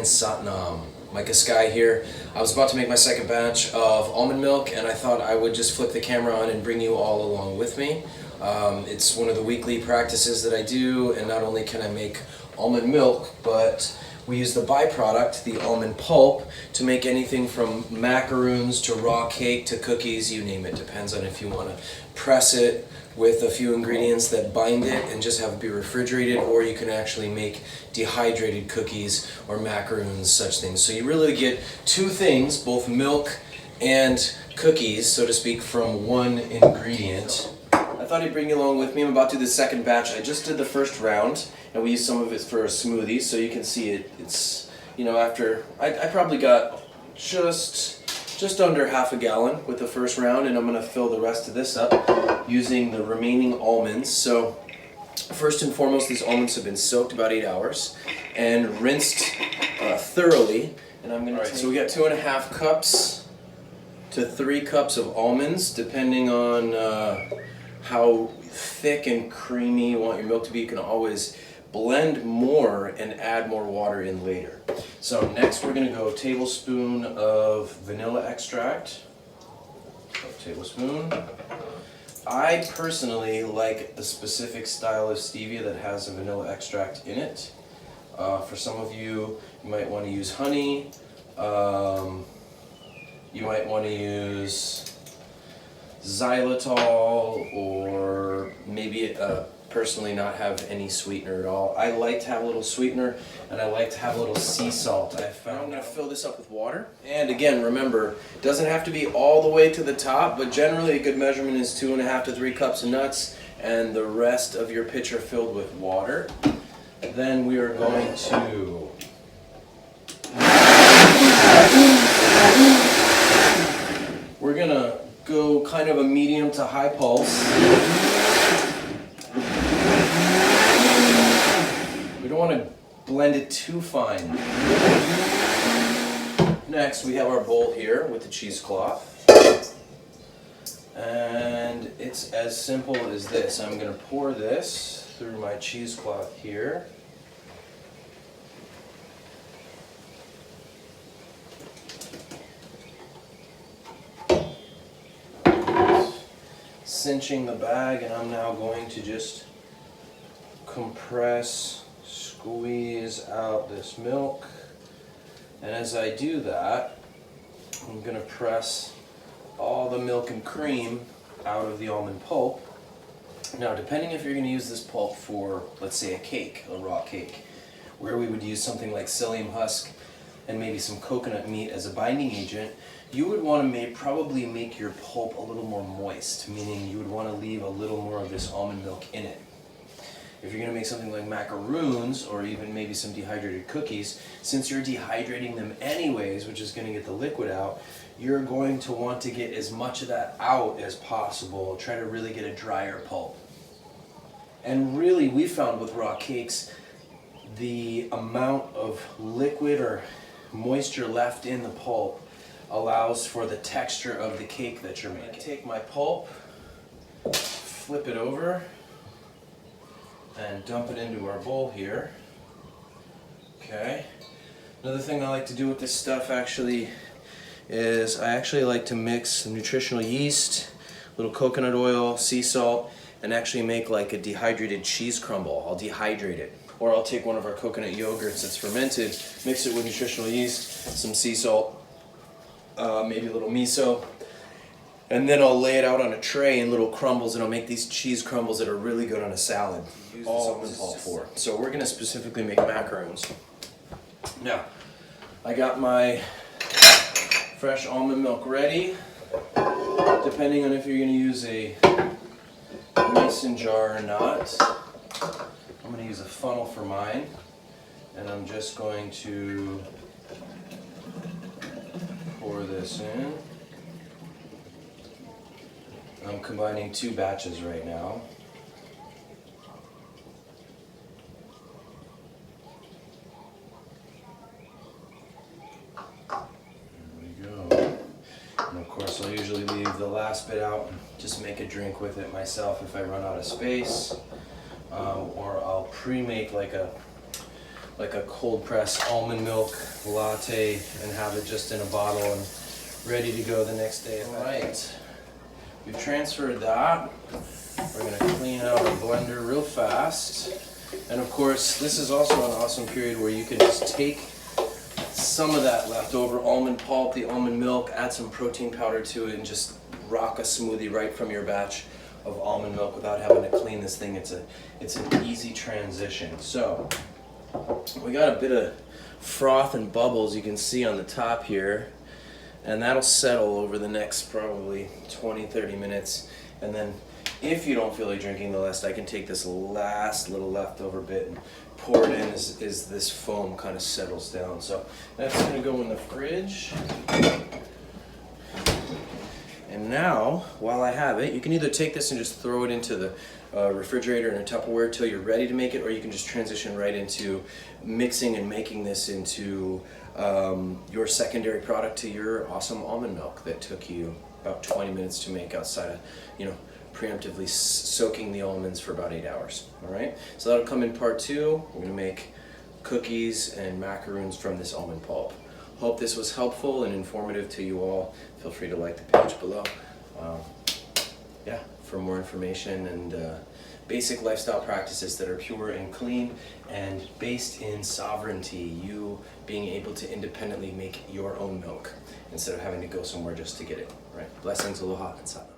in Satnam. Micah Sky here. I was about to make my second batch of almond milk, and I thought I would just flip the camera on and bring you all along with me. It's one of the weekly practices that I do, and not only can I make almond milk, but we use the byproduct, the almond pulp, to make anything from macaroons to raw cake to cookies, you name it. Depends on if you want to press it with a few ingredients that bind it and just have it be refrigerated, or you can actually make dehydrated cookies or macaroons, such things. So you really get two things, both milk and cookies, so to speak, from one ingredient. I thought I'd bring you along with me. I'm about to do the second batch. I just did the first round, and we used some of it for a smoothie, so you can see it's, you know, after, I probably got just under half a gallon with the first round, and I'm going to fill the rest of this up using the remaining almonds. So first and foremost, these almonds have been soaked about 8 hours and rinsed thoroughly, and I'm going to so we got 2.5 cups to 3 cups of almonds, depending on how thick and creamy you want your milk to be. You can always blend more and add more water in later. So next we're going to go a tablespoon of vanilla extract. A tablespoon. I personally like a specific style of stevia that has a vanilla extract in it. For some of you, you might want to use honey. You might want to use xylitol, or maybe personally not have any sweetener at all. I like to have a little sweetener, and I like to have a little sea salt. I found I'm going to fill this up with water. And again, remember, it doesn't have to be all the way to the top, but generally a good measurement is 2.5 to 3 cups of nuts, and the rest of your pitcher filled with water. Then we are going to we're going to go kind of a medium to high pulse. We don't want to blend it too fine. Next, we have our bowl here with the cheesecloth. And it's as simple as this. I'm going to pour this through my cheesecloth here. Cinching the bag, and I'm now going to just compress, squeeze out this milk. And as I do that, I'm going to press all the milk and cream out of the almond pulp. Now, depending if you're going to use this pulp for, let's say, a cake, a raw cake, where we would use something like psyllium husk and maybe some coconut meat as a binding agent, you would want to probably make your pulp a little more moist, meaning you would want to leave a little more of this almond milk in it. If you're going to make something like macaroons, or even maybe some dehydrated cookies, since you're dehydrating them anyways, which is going to get the liquid out, you're going to want to get as much of that out as possible. Try to really get a drier pulp. And really, we found with raw cakes, the amount of liquid or moisture left in the pulp allows for the texture of the cake that you're making. I take my pulp, flip it over, and dump it into our bowl here. Okay. Another thing I like to do with this stuff actually is I actually like to mix some nutritional yeast, a little coconut oil, sea salt, and actually make like a dehydrated cheese crumble. I'll dehydrate it. Or I'll take one of our coconut yogurts that's fermented, mix it with nutritional yeast, some sea salt, maybe a little miso, and then I'll lay it out on a tray in little crumbles, and I'll make these cheese crumbles that are really good on a salad. Use this almond pulp for. So we're going to specifically make macaroons. Now, I got my fresh almond milk ready. Depending on if you're going to use a mason jar or not, I'm going to use a funnel for mine, and I'm just going to pour this in. I'm combining 2 batches right now. There we go. And of course, I'll usually leave the last bit out and just make a drink with it myself if I run out of space. Or I'll pre-make like like a cold press almond milk latte and have it just in a bottle and ready to go the next day. All right, we've transferred that. We're gonna clean out our blender real fast. And of course, this is also an awesome period where you can just take some of that leftover almond pulp, the almond milk, add some protein powder to it, and just rock a smoothie right from your batch of almond milk without having to clean this thing. It's an easy transition. So we got a bit of froth and bubbles you can see on the top here, and that'll settle over the next probably 20-30 minutes. And then if you don't feel like drinking the rest, I can take this last little leftover bit and pour it in as this foam kind of settles down. So that's going to go in the fridge. And now, while I have it, you can either take this and just throw it into the refrigerator in a Tupperware till you're ready to make it, or you can just transition right into mixing and making this into your secondary product to your awesome almond milk that took you about 20 minutes to make outside of, preemptively soaking the almonds for about 8 hours. All right, so that'll come in part 2. We're gonna make cookies and macaroons from this almond pulp. Hope this was helpful and informative to you all. Feel free to like the page below. For more information and basic lifestyle practices that are pure and clean and based in sovereignty, you being able to independently make your own milk instead of having to go somewhere just to get it. Right? Blessings, aloha, and sat.